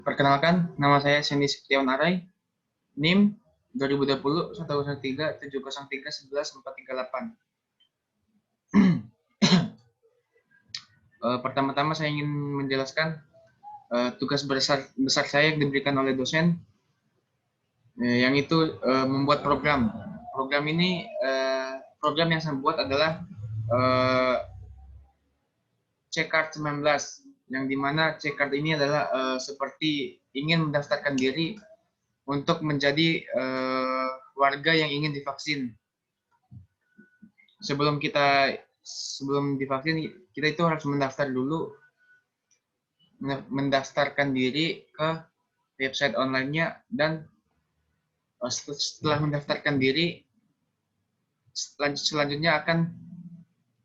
Perkenalkan, nama saya Sandy Setiawan Arai, NIM 2020 103 703 11 438. Pertama-tama saya ingin menjelaskan tugas besar saya yang diberikan oleh dosen, yang itu membuat program. Program ini, program yang saya buat adalah C-Card 19, yang dimana C-Card ini adalah seperti ingin mendaftarkan diri untuk menjadi warga yang ingin divaksin. Sebelum divaksin, kita itu harus mendaftar dulu, mendaftarkan diri ke website online-nya, dan setelah mendaftarkan diri, selanjutnya akan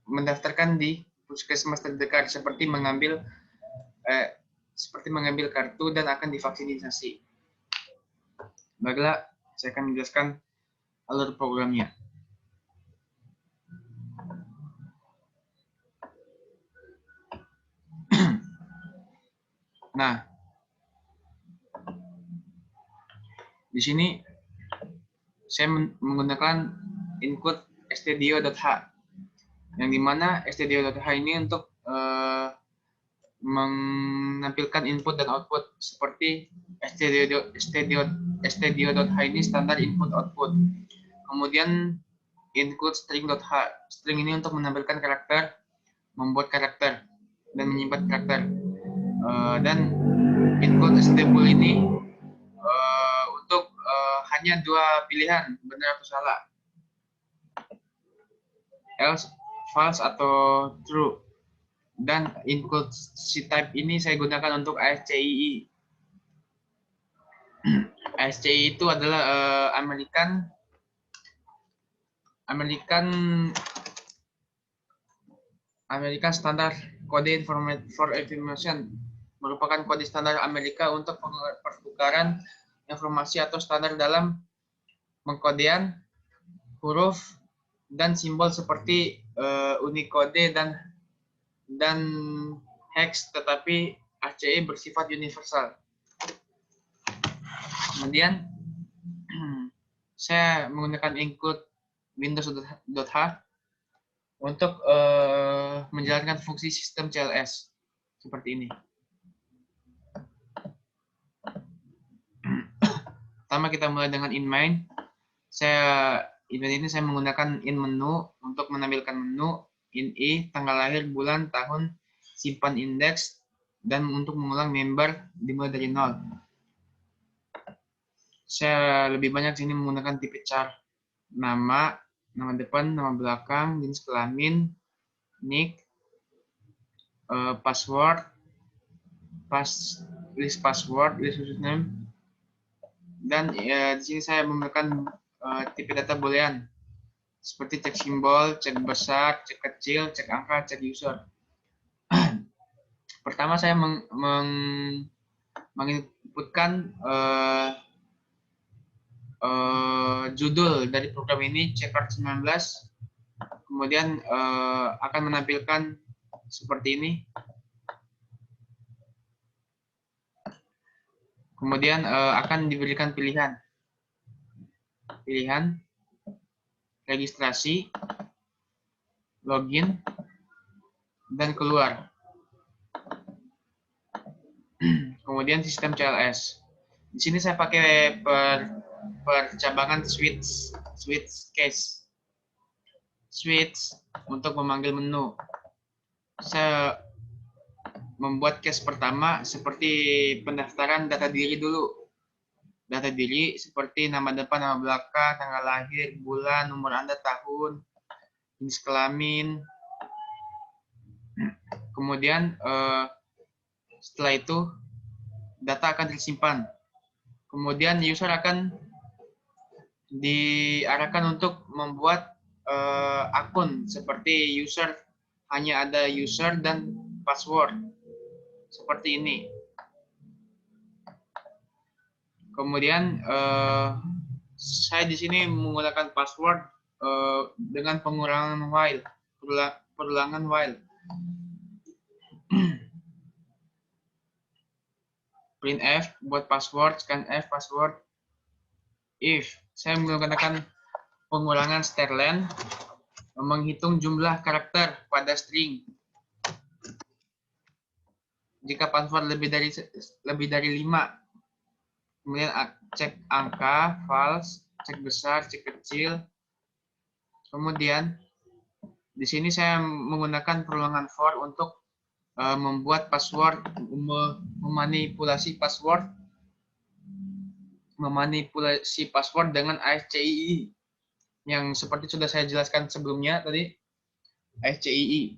mendaftarkan di puskesmas terdekat, seperti mengambil kartu dan akan divaksinasi. Baiklah, saya akan menjelaskan alur programnya. Nah, di sini saya menggunakan input stdio.h, yang dimana stdio.h ini untuk menampilkan input dan output seperti stdio.h ini standar input output. Kemudian include string.h, string ini untuk menampilkan karakter, membuat karakter, dan menyimpan karakter. Dan include stable ini untuk hanya dua pilihan, benar atau salah, else, false atau true. Dan include C-type ini saya gunakan untuk ASCII. ASCII itu adalah American Standard Code for Information, merupakan kode standar Amerika untuk pertukaran informasi atau standar dalam pengkodean huruf dan simbol seperti Unicode dan hex, tetapi ASCII bersifat universal. Kemudian saya menggunakan include windows.h untuk menjalankan fungsi sistem CLS seperti ini. Pertama kita mulai dengan in main. Ini saya menggunakan in menu untuk menampilkan menu, in i tanggal lahir, bulan, tahun, simpan indeks, dan untuk mengulang member dimulai dari 0. Saya lebih banyak sini menggunakan tipe char, nama depan, nama belakang, jenis kelamin, nick, password, list password, list username, dan di sini saya menggunakan tipe data boolean seperti cek simbol, cek besar, cek kecil, cek angka, cek user. Pertama saya menginputkan judul dari program ini, C-Card 19, kemudian akan menampilkan seperti ini. Kemudian akan diberikan pilihan registrasi, login, dan keluar. Kemudian sistem CLS. Di sini saya pakai percabangan switch case. Switch untuk memanggil menu. Saya membuat case pertama seperti pendaftaran data diri dulu. Data diri seperti nama depan, nama belakang, tanggal lahir, bulan, nomor Anda, tahun, jenis kelamin. Kemudian setelah itu data akan tersimpan. Kemudian user akan diarahkan untuk membuat akun seperti user, hanya ada user dan password seperti ini. Kemudian saya di sini menggunakan password dengan pengulangan while, perulangan while. printf buat password, scanf password. If saya menggunakan pengulangan strlen menghitung jumlah karakter pada string. Jika password lebih dari 5, kemudian cek angka, false, cek besar, cek kecil. Kemudian di sini saya menggunakan perulangan for untuk membuat password, memanipulasi password dengan ASCII yang seperti sudah saya jelaskan sebelumnya tadi, ASCII.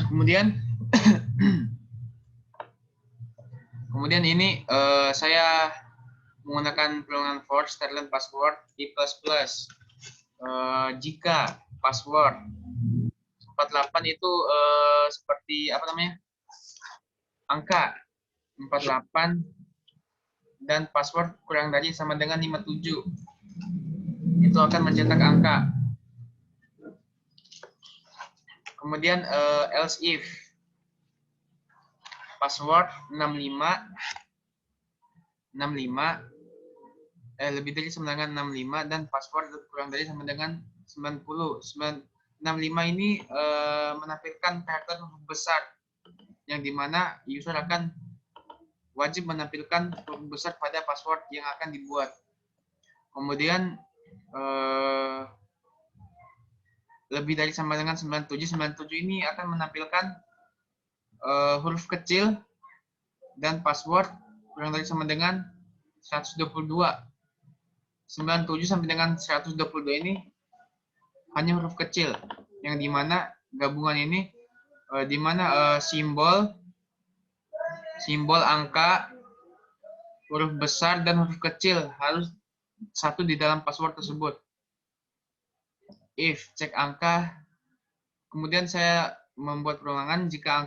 Kemudian ini saya menggunakan perulangan for strlen password i++. Jika password 48 itu seperti apa namanya? Angka 48 dan password kurang dari sama dengan 57. Itu akan mencetak angka. Kemudian else if password 65 lebih dari sama dengan 65 dan password kurang dari sama dengan 90. 65 ini menampilkan karakter huruf besar yang dimana user akan wajib menampilkan huruf besar pada password yang akan dibuat. Kemudian lebih dari sama dengan 97 ini akan menampilkan huruf kecil dan password kurang dari sama dengan 122. 97 sampai dengan 122 ini hanya huruf kecil yang dimana gabungan ini dimana simbol angka, huruf besar dan huruf kecil harus satu di dalam password tersebut. If cek angka, kemudian saya membuat perulangan jika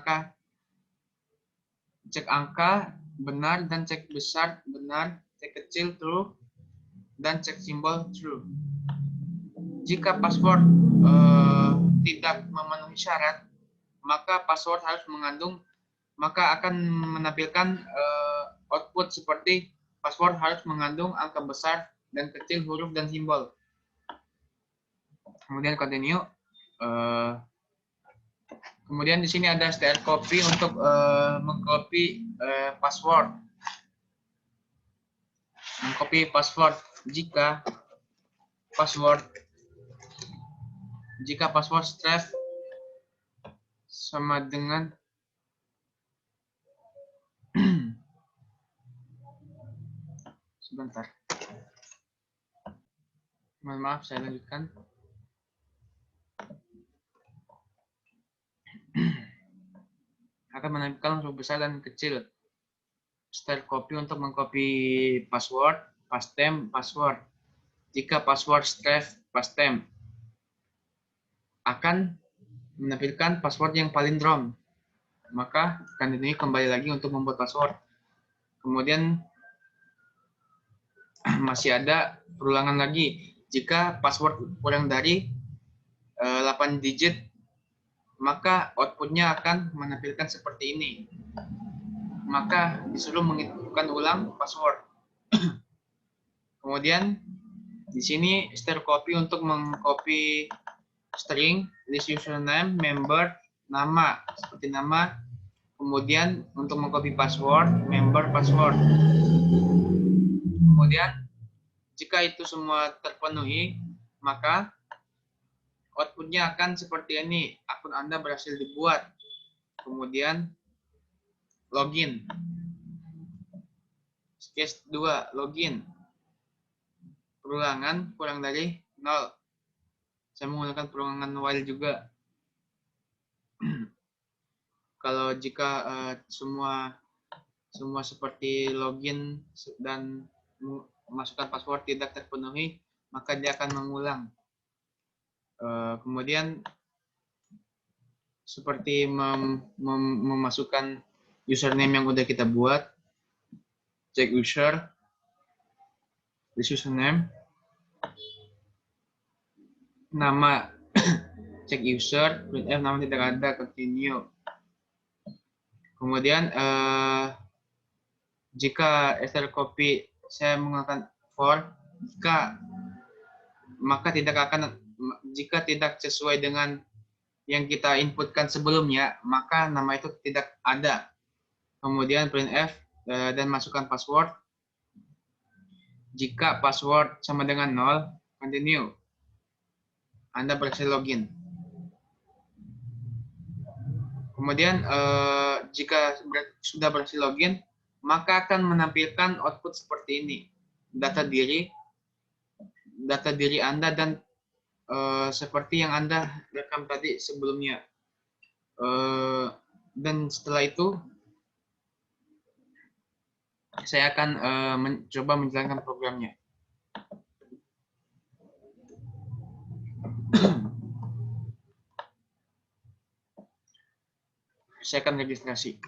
cek angka benar dan cek besar benar, cek kecil true dan cek simbol true. Jika password tidak memenuhi syarat, maka password harus maka akan menampilkan output seperti password harus mengandung angka besar dan kecil, huruf dan simbol. Kemudian continue. Kemudian di sini ada strcpy untuk mengcopy password. Mengcopy password jika password stref sama dengan sebentar. Mohon maaf, saya lanjutkan. Akan menampilkan huruf besar dan kecil. Strcpy untuk mengcopy password, pastem, password. Jika password stref pastem akan menampilkan password yang palindrom, maka akan ini kembali lagi untuk membuat password. Kemudian masih ada perulangan lagi. Jika password kurang dari 8 digit, maka outputnya akan menampilkan seperti ini. Maka disuruh menghitungkan ulang password. Kemudian di sini strcpy untuk mengcopy string, list username, member, nama, seperti nama. Kemudian untuk mengcopy password, member, password. Kemudian jika itu semua terpenuhi, maka outputnya akan seperti ini. Akun Anda berhasil dibuat. Kemudian login. Case 2, login. Perulangan kurang dari 0. Saya menggunakan perulangan while juga. Kalau jika semua seperti login dan memasukkan password tidak terpenuhi, maka dia akan mengulang. Kemudian seperti memasukkan username yang udah kita buat, cek user, this username, nama, cek user, printf nama tidak ada, continue. Kemudian Jika style copy saya menggunakan for, jika tidak sesuai dengan yang kita inputkan sebelumnya, maka nama itu tidak ada. Kemudian printf dan masukkan password. Jika password sama dengan 0, continue. Anda berhasil login. Kemudian jika sudah berhasil login, maka akan menampilkan output seperti ini. Data diri Anda dan seperti yang Anda rekam tadi sebelumnya. Dan setelah itu, saya akan mencoba menjalankan programnya. Saya akan registrasi.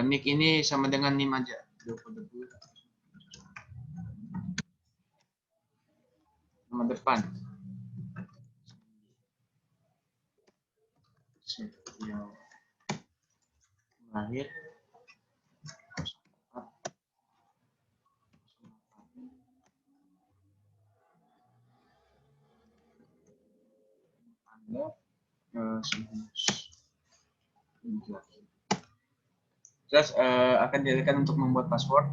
Nick ini sama dengan NIM aja. Nama depan. Lahir. Terus akan dialihkan untuk membuat password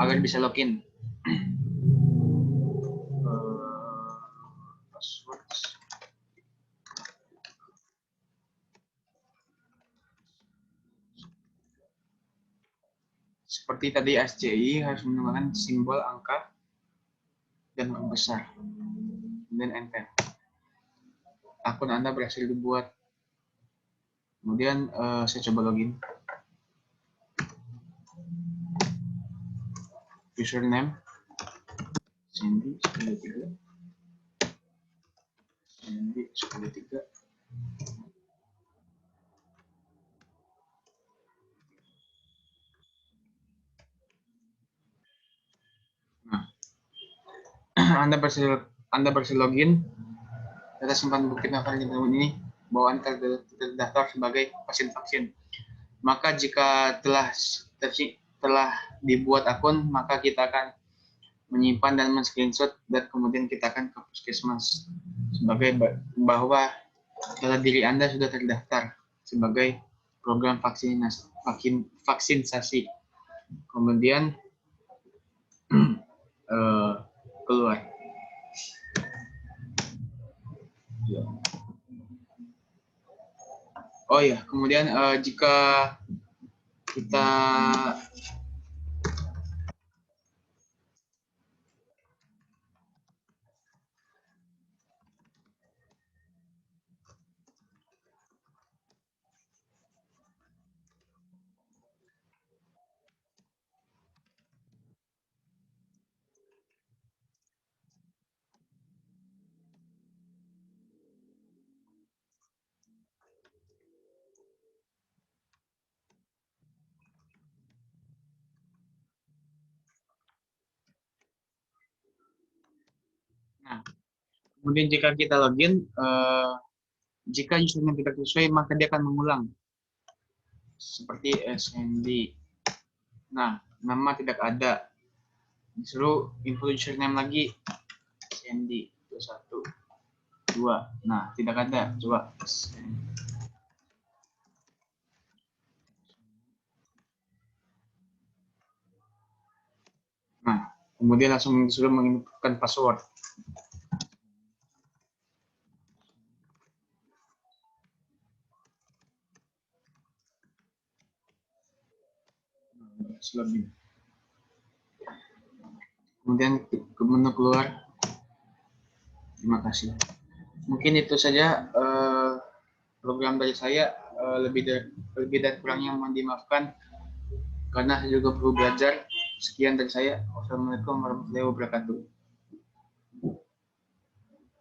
agar bisa login. Password. Seperti tadi SCI harus menggunakan simbol angka dan membesar. Kemudian enter. Akun Anda berhasil dibuat. Kemudian saya coba login. Username Sandy 13. Sandy 13. Nah, Anda berhasil login. Data simpan bukti pendaftaran ini bahwa Anda terdaftar sebagai pasien vaksin. Maka jika telah dibuat akun, maka kita akan menyimpan dan men-screenshot dan kemudian kita akan ke puskesmas sebagai bahwa data diri Anda sudah terdaftar sebagai program vaksinisasi. Kemudian keluar. Oh ya, kemudian jika kita kemudian jika kita login, jika username tidak sesuai, maka dia akan mengulang. Seperti SND. Nah, nama tidak ada. Disuruh input username lagi. SND 21 2. Nah, tidak ada. Coba. Nah, kemudian langsung disuruh menginputkan password. Login. Kemudian ke menu keluar. Terima kasih. Mungkin itu saja program dari saya. Lebih dan kurangnya mohon dimaafkan karena saya juga perlu belajar. Sekian dari saya. Wassalamualaikum warahmatullahi wabarakatuh.